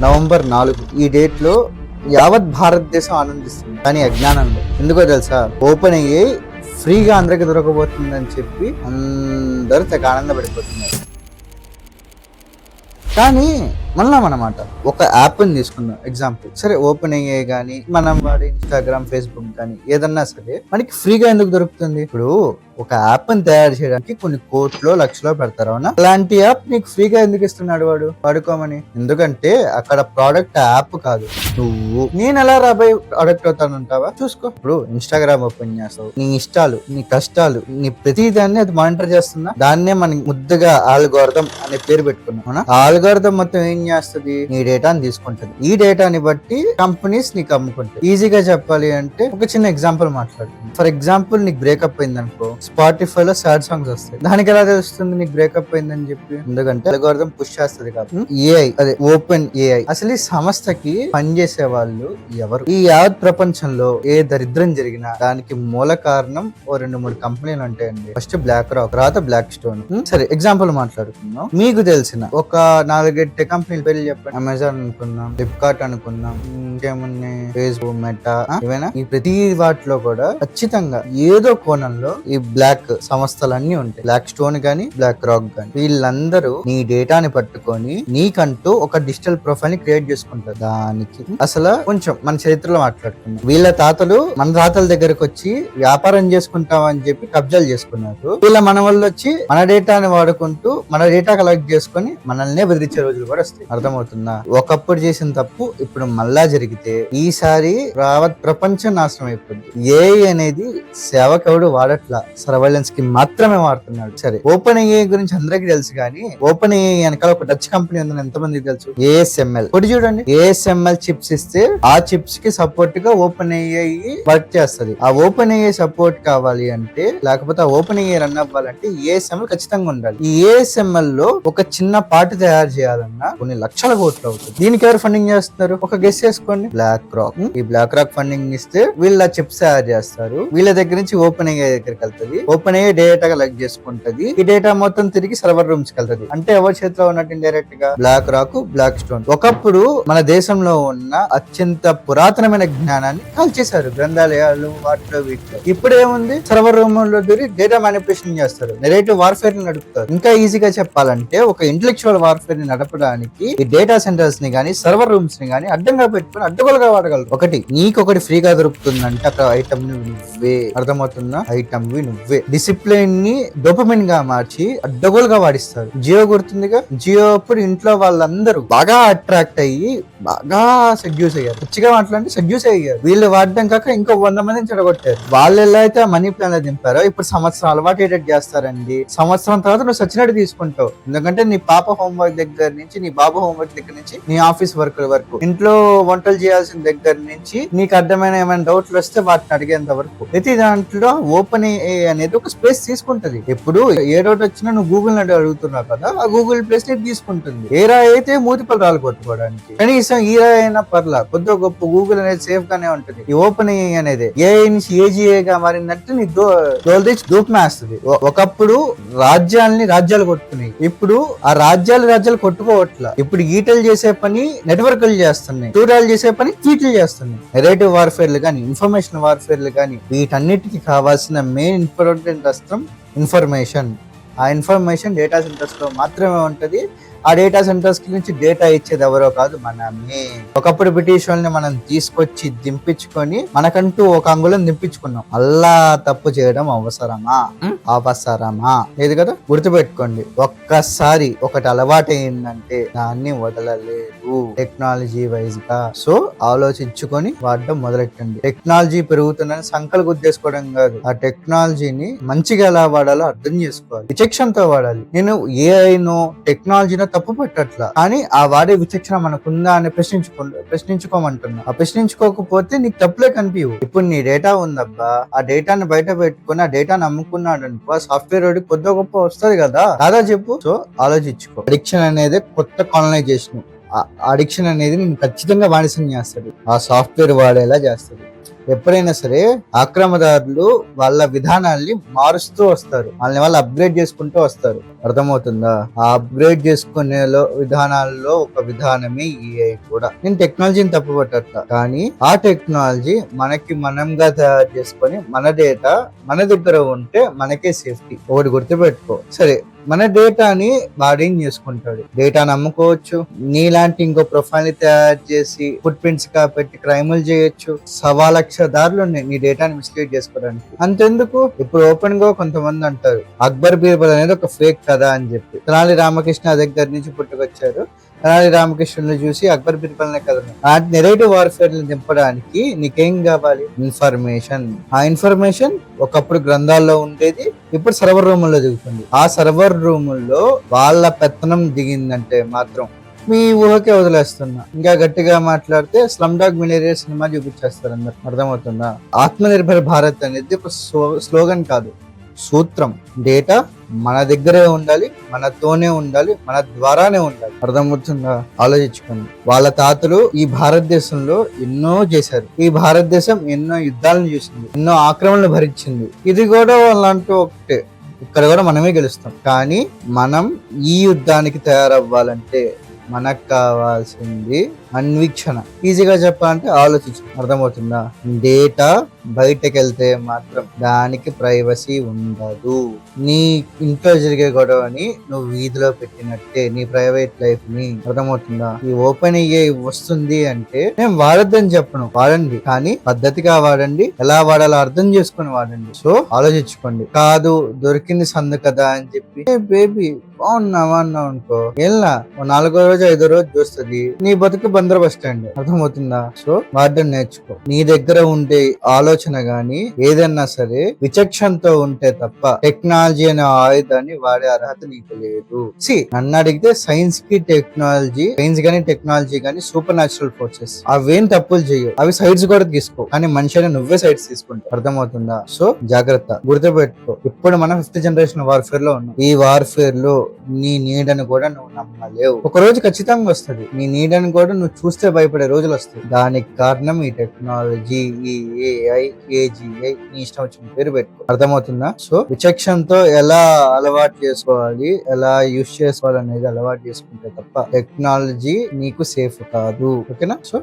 November 4 ఈ date లో యావత్ భారతదేశం ఆనందిస్తుంది, కానీ అజ్ఞానంలో. ఎందుకో తెలుసా? ఓపెన్ అయ్యి ఫ్రీగా అందరికి దొరకబోతుందని చెప్పి అందరూ తెగ ఆనందపడిపోతున్నారు. కానీ మనమాట ఒక యాప్ని తీసుకుందాం ఎగ్జాంపుల్. సరే, ఓపెన్ అయ్యే కానీ మనం వాడే ఇన్స్టాగ్రామ్, ఫేస్బుక్ కానీ ఏదన్నా సరే మనకి ఫ్రీగా ఎందుకు దొరుకుతుంది? ఇప్పుడు ఒక యాప్ని తయారు చేయడానికి కొన్ని కోట్లో లక్షలో పెడతారు, అవునా? అలాంటి యాప్ నీకు ఫ్రీగా ఎందుకు ఇస్తున్నాడు వాడు? వాడుకోమని. ఎందుకంటే అక్కడ ప్రోడక్ట్ యాప్ కాదు, నువ్వు. నేను ఎలా రాబోయే ప్రోడక్ట్ అవుతానంటావా? చూసుకో. ఇప్పుడు ఇన్స్టాగ్రామ్ ఓపెన్ చేస్తావు, నీ ఇష్టాలు, నీ కష్టాలు, నీ ప్రతిదాన్ని అది మానిటర్ చేస్తున్నా. దాన్నే మనం ముద్దుగా ఆల్గోరిథం అనే పేరు పెట్టుకున్నాం, అవునా? ఆల్గోరిథం మొత్తం ఏం చేస్తుంది? నీ డేటాని తీసుకుంటది. ఈ డేటాని బట్టి కంపెనీస్ నీకు అమ్ముకుంటాయి. ఈజీగా చెప్పాలి అంటే ఒక చిన్న ఎగ్జాంపుల్ మాట్లాడుతుంది. ఫర్ ఎగ్జాంపుల్, నీకు బ్రేకప్ అయింది అనుకో, స్పాటిఫై లో సాడ్ సాంగ్స్ వస్తాయి. దానికి ఎలా తెలుస్తుంది నీకు బ్రేకప్ అయిందని చెప్పి? ఎందుకంటే అల్గోరిథం పుష్ చేస్తుంది కాబట్టి. ఏఐ, అదే ఓపెన్ ఏఐ. అసలు ఈ సంస్థకి పనిచేసే వాళ్ళు ఎవరు? ఈ యావత్ ప్రపంచంలో ఏ దరిద్రం జరిగినా దానికి మూల కారణం ఓ 2-3 కంపెనీలు ఉంటాయండి. ఫస్ట్ బ్లాక్ రాక్, తర్వాత బ్లాక్ స్టోన్. సరే, ఎగ్జాంపుల్ మాట్లాడుకుందాం. మీకు తెలిసిన ఒక 4 కంపెనీల పేర్లు చెప్పండి. అమెజాన్ అనుకుందాం, ఫ్లిప్కార్ట్ అనుకుందాం, ఇంకేమున్నాయి, ఫేస్బుక్, మెటా, ఇవేనా? ఈ ప్రతి వాటిలో కూడా ఖచ్చితంగా ఏదో కోణంలో ఈ బ్లాక్ సంస్థలన్నీ ఉంటాయి. బ్లాక్ స్టోన్ గానీ, బ్లాక్ రాక్ గానీ. వీళ్ళందరూ నీ డేటాని పట్టుకొని నీకంటూ ఒక డిజిటల్ ప్రొఫైల్ ని క్రియేట్ చేసుకుంటారు. దానికి అసలు కొంచెం మన చరిత్రలో మాట్లాడుకున్నాం. వీళ్ళ తాతలు మన తాతల దగ్గరకు వచ్చి వ్యాపారం చేసుకుంటాం అని చెప్పి కబ్జాలు చేసుకున్నారు. వీళ్ళ మన వాళ్ళు వచ్చి మన డేటాని వాడుకుంటూ మన డేటా కలెక్ట్ చేసుకుని మనల్నే బెదిరించే రోజులు కూడా వస్తాయి. అర్థమవుతుందా? ఒకప్పుడు చేసిన తప్పు ఇప్పుడు మళ్ళా జరిగితే ఈసారి యావత్ ప్రపంచం నాశనం అయిపోద్ది. ఏఐ అనేది సేవకెవడు వాడట్లా, సర్వైలెన్స్ కి మాత్రమే వాడుతున్నాడు. సరే, ఓపెన్ ఏఐ గురించి అందరికీ తెలుసు, కానీ ఓపెన్ ఏఐ వెనకాల ఒక డచ్ కంపెనీ ఉందని ఎంతమందికి తెలుసు? ASML. ఇప్పుడు చూడండి, ASML చిప్స్ ఇస్తే ఆ చిప్స్ కి సపోర్ట్ గా ఓపెన్ ఏఐ వర్క్ చేస్తుంది. ఆ ఓపెన్ ఏఐ సపోర్ట్ కావాలి అంటే, లేకపోతే ఆ ఓపెన్ ఏఐ రన్ అవ్వాలంటే ASML ఖచ్చితంగా ఉండాలి. ఈ ASML లో ఒక చిన్న పార్ట్ తయారు చేయాలన్నా కొన్ని లక్షల కోట్లు అవుతుంది. దీనికి ఎవరు ఫండింగ్ చేస్తున్నారు? ఒక గెస్ చేసుకోండి. BlackRock. ఈ బ్లాక్ రాక్ ఫండింగ్ ఇస్తే వీళ్ళ చిప్స్ తయారు చేస్తారు. వీళ్ళ దగ్గర నుంచి ఓపెన్ ఏఐ దగ్గరికి వెళ్తుంది. ఓపెన్ ఏఐ డేటా కలెక్ట్ చేసుకుంటది. ఈ డేటా మొత్తం తిరిగి సర్వర్ రూమ్స్ కి వెళ్తుంది. అంటే ఎవరి చేతిలో ఉన్నట్టు ఇండైరెక్ట్ గా బ్లాక్ రాక్, బ్లాక్ స్టోన్. ఒకప్పుడు మన దేశంలో ఉన్న అత్యంత పురాతనమైన జ్ఞానాన్ని కాల్చేశారు గ్రంథాలయాలు, వాటిలో వీటిలో. ఇప్పుడు ఏముంది? సర్వర్ రూమ్ లో తిరిగి డేటా మ్యానిపులేషన్ చేస్తారు, నెరేటివ్ వార్ఫేర్ ని నడుపుతారు. ఇంకా ఈజీగా చెప్పాలంటే ఒక ఇంటెలెక్చువల్ వార్ఫేర్ ని నడపడానికి ఈ డేటా సెంటర్స్ ని గానీ, సర్వర్ రూమ్స్ ని గానీ అడ్డంగా పెట్టుకుని అడ్డగోలుగా వాడగలరు. ఒకటి, నీకొకటి ఫ్రీగా దొరుకుతుందంటే అక్కడ ఐటమ్ ని నువ్వే. అర్థమవుతుందా? ఐటమ్ వి నువ్వే. డిసిప్లిన్ ని డోపమిన్ గా మార్చి అడ్డగోలుగా వాడిస్తారు. జియో గుర్తుందిగా? జియో అప్పుడు ఇంట్లో వాళ్ళందరూ బాగా అట్రాక్ట్ అయ్యి బాగా సెడ్యూస్ అయ్యారు. పిచ్చిగా మాట్లాడి సెడ్యూస్ అయ్యారు. వీళ్ళు వాడడం కాక ఇంకో 100 మందిని చెడగొట్టారు. వాళ్ళు ఎలా అయితే ఆ మనీ ప్లాన్ లో దింపారో ఇప్పుడు సంవత్సరం అలవాటు చేస్తారండి. సంవత్సరం తర్వాత నువ్వు సచ్చినట్టు తీసుకుంటావు. ఎందుకంటే నీ పాప హోంవర్క్ దగ్గర నుంచి, నీ బాబు హోంవర్క్ దగ్గర నుంచి, నీ ఆఫీస్ వర్క్ వరకు, ఇంట్లో వంటలు చేయాల్సిన దగ్గర నుంచి, నీకు అర్థమైన ఏమైనా డౌట్లు వస్తే వాటిని అడిగేంత వరకు ప్రతి దాంట్లో ఓపెన్ ఏఐ అనేది ఒక స్పేస్ తీసుకుంటది. ఎప్పుడు ఏ డౌట్ వచ్చినా నువ్వు గూగుల్ ని అడుగుతున్నావు కదా, ఆ గూగుల్ ప్లేస్ ని తీసుకుంటుంది. ఏ రాయి అయితే మూతిపలు రాలు కొట్టుకోవడానికి కనీసం ఈ రాయి అయినా పర్లా, కొద్దిగా గొప్ప గూగుల్ అనేది సేఫ్ గానే ఉంటుంది. ఈ ఓపెన్ ఏఐ అనేది ఏఐ నుంచి AGI గా మారిందంటే నీ దూపమేస్తుంది. ఒకప్పుడు రాజ్యాలు కొట్టుకున్నాయి, ఇప్పుడు ఆ రాజ్యాలు కొట్టుకోవట్లా. ఇప్పుడు ఈటలు చేసే పని నెట్వర్క్లు చేస్తున్నాయి, టూరాలు చేసే పని ట్వీట్లు చేస్తున్నాయి. నెరేటివ్ వార్ఫేర్లు కానీ, ఇన్ఫర్మేషన్ వార్ఫేర్లు కానీ, వీటన్నిటికీ కావాల్సిన మెయిన్ ఇంపార్టెంట్ అస్త్రం ఇన్ఫర్మేషన్. ఆ ఇన్ఫర్మేషన్ డేటా సెంటర్స్ లో మాత్రమే ఉంటది. ఆ డేటా సెంటర్స్ నుంచి డేటా ఇచ్చేది ఎవరో కాదు, మనమే. ఒకప్పుడు బ్రిటిష్ వాళ్ళని మనం తీసుకొచ్చి దింపించుకొని మనకంటూ ఒక అంగుళం దింపించుకున్నాం. అల్లా తప్పు చేయడం అవసరమా? లేదు కదా? గుర్తుపెట్టుకోండి, ఒక్కసారి ఒకటి అలవాటు అయిందంటే దాన్ని వదలలేదు టెక్నాలజీ వైజ్ గా. సో ఆలోచించుకొని వాడడం మొదలెట్టండి. టెక్నాలజీ పెరుగుతుందని సంకలు గుద్దేసుకోవడం కాదు, ఆ టెక్నాలజీని మంచిగా ఎలా వాడాలో అర్థం చేసుకోవాలి, విచక్షణతో వాడాలి. నేను ఏఐనో టెక్నాలజీనో తప్పు పట్టట్లా, కానీ ఆ వాడే విచక్షణ మనకుందా అని ప్రశ్నించుకోమంటున్నా. ఆ ప్రశ్నించుకోకపోతే నీకు తప్పులే కనిపించవు. ఇప్పుడు నీ డేటా ఉందబ్బా, ఆ డేటాను బయట పెట్టుకుని ఆ డేటాను అమ్ముకున్నాడు అనుకో, సాఫ్ట్వేర్ వాడికి కొద్ది గొప్ప వస్తుంది కదా, కాదా చెప్పు? సో ఆలోచించుకో. అడిక్షన్ అనేది కొత్త కాలనైజేషన్. అడిక్షన్ అనేది నేను ఖచ్చితంగా బానిసం చేస్తుంది, ఆ సాఫ్ట్వేర్ వాడేలా చేస్తుంది. ఎప్పుడైనా సరే ఆక్రమదారులు వాళ్ళ విధానాల్ని మారుస్తూ వస్తారు, వాళ్ళు అప్గ్రేడ్ చేసుకుంటూ వస్తారు. అర్థమవుతుందా? ఆ అప్గ్రేడ్ చేసుకునే విధానాల్లో ఒక విధానమే ఏఐ కూడా. నేను టెక్నాలజీని తప్పుపట్టట్లా, కానీ ఆ టెక్నాలజీ మనకి మనంగా తయారు చేసుకొని మన డేటా మన దగ్గర ఉంటే మనకే సేఫ్టీ. ఒకటి గుర్తుపెట్టుకో. సరే, మన డేటాని వాడేం చేసుకుంటాడు? డేటాని అమ్ముకోవచ్చు, నీలాంటి ఇంకో ప్రొఫైల్ ని తయారు చేసి ఫుట్ ప్రింట్స్ కాబట్టి క్రైములు చేయొచ్చు. 1,000,000 దారులు ఉన్నాయి నీ డేటాని మిస్లీడ్ చేసుకోవడానికి. అంతెందుకు, ఇప్పుడు ఓపెన్ గా కొంతమంది అంటారు అక్బర్ బీర్బల్ అనేది ఒక ఫేక్ కదా అని చెప్పి. తెనాలి రామకృష్ణ దగ్గర నుంచి పుట్టుకొచ్చారు. తెనాలి రామకృష్ణుని చూసి అక్బర్ బీర్బల్ కదా. ఆ నెరేటివ్ వార్ఫేర్ దింపడానికి నీకేం కావాలి? ఇన్ఫర్మేషన్. ఆ ఇన్ఫర్మేషన్ ఒకప్పుడు గ్రంథాల్లో ఉండేది, ఇప్పుడు సర్వర్ రూముల్లో దిగుతుంది. ఆ సర్వర్ రూముల్లో వాళ్ళ పెత్తనం దిగిందంటే మాత్రం మీ ఊహకే వదిలేస్తున్నా. ఇంకా గట్టిగా మాట్లాడితే స్లమ్ డాగ్ మిలియనీర్ సినిమా చూపించేస్తారు అందరు. అర్థమవుతుందా? ఆత్మనిర్భర్ భారత్ అనేది ఒక స్లోగన్ కాదు, సూత్రం. డేటా మన దగ్గరే ఉండాలి, మనతోనే ఉండాలి, మన ద్వారానే ఉండాలి. అర్థమవుతుందా? ఆలోచించుకోండి. వాళ్ళ తాతలు ఈ భారతదేశంలో ఎన్నో చేశారు. ఈ భారతదేశం ఎన్నో యుద్ధాలను చూసింది, ఎన్నో ఆక్రమణలు భరించింది. ఇది కూడా వాళ్ళంటూ ఒకటే, ఇక్కడ కూడా మనమే గెలుస్తాం. కానీ మనం ఈ యుద్ధానికి తయారవ్వాలంటే మనకు కావాల్సింది అన్వీక్షణ. ఈజీగా చెప్పాలంటే ఆలోచించు. అర్థమవుతుందా? డేటా బయటకు వెళ్తే మాత్రం దానికి ప్రైవసీ ఉండదు. నీ ఇంట్లో జరిగే గొడవని నువ్వు వీధిలో పెట్టినట్టే నీ ప్రైవేట్ లైఫ్ ని. అర్థమవుతుందా? ఈ ఓపెన్ ఏఐ వస్తుంది అంటే నేను వాడొద్దని చెప్పను, వాడండి, కానీ పద్ధతిగా వాడండి. ఎలా వాడాలో అర్థం చేసుకుని వాడండి. సో ఆలోచించుకోండి. కాదు దొరికింది సందు కదా అని చెప్పి బేబీ బాగున్నావా అన్నావు అనుకో, వెళ్ళా 4వ రోజు 5వ రోజు చూస్తుంది, నీ బతుకు బందర్ బస్ స్టాండ్. అర్థమవుతుందా? సో వాడడం నేర్చుకో. నీ దగ్గర ఉండే ఆలోచన గాని ఏదన్నా సరే విచక్షణతో ఉంటే తప్ప టెక్నాలజీ అనే ఆయుధాన్ని వాడే అర్హత నీకు లేదు. నన్ను అడిగితే సైన్స్ గానీ టెక్నాలజీ గానీ సూపర్ న్యాచురల్ ఫోర్సెస్. అవేం తప్పులు చేయవు, అవి సైడ్స్ కూడా తీసుకో, కానీ మనిషి అని నువ్వే సైడ్స్ తీసుకుంటావు. అర్థమవుతుందా? సో జాగ్రత్త, గుర్తుపెట్టుకో. ఇప్పుడు మనం 5th జనరేషన్ వార్ఫేర్ లో ఉన్నాం. ఈ వార్ఫేర్ లో నీ నీడను కూడా నువ్వు నమ్మలేవు. ఒక రోజు ఖచ్చితంగా వస్తుంది, నీ నీడను కూడా నువ్వు చూస్తే భయపడే రోజులు వస్తాయి. దానికి కారణం ఈ టెక్నాలజీ, ఈ ఏఐ, ఏజిఐ, నీ ఇష్టం వచ్చిన పేరు పెట్టుకో. అర్థమవుతుందా? సో విచక్షణతో ఎలా అలవాటు చేసుకోవాలి, ఎలా యూజ్ చేసుకోవాలి అనేది అలవాటు చేసుకుంటే తప్ప టెక్నాలజీ నీకు సేఫ్ కాదు. ఓకేనా? సో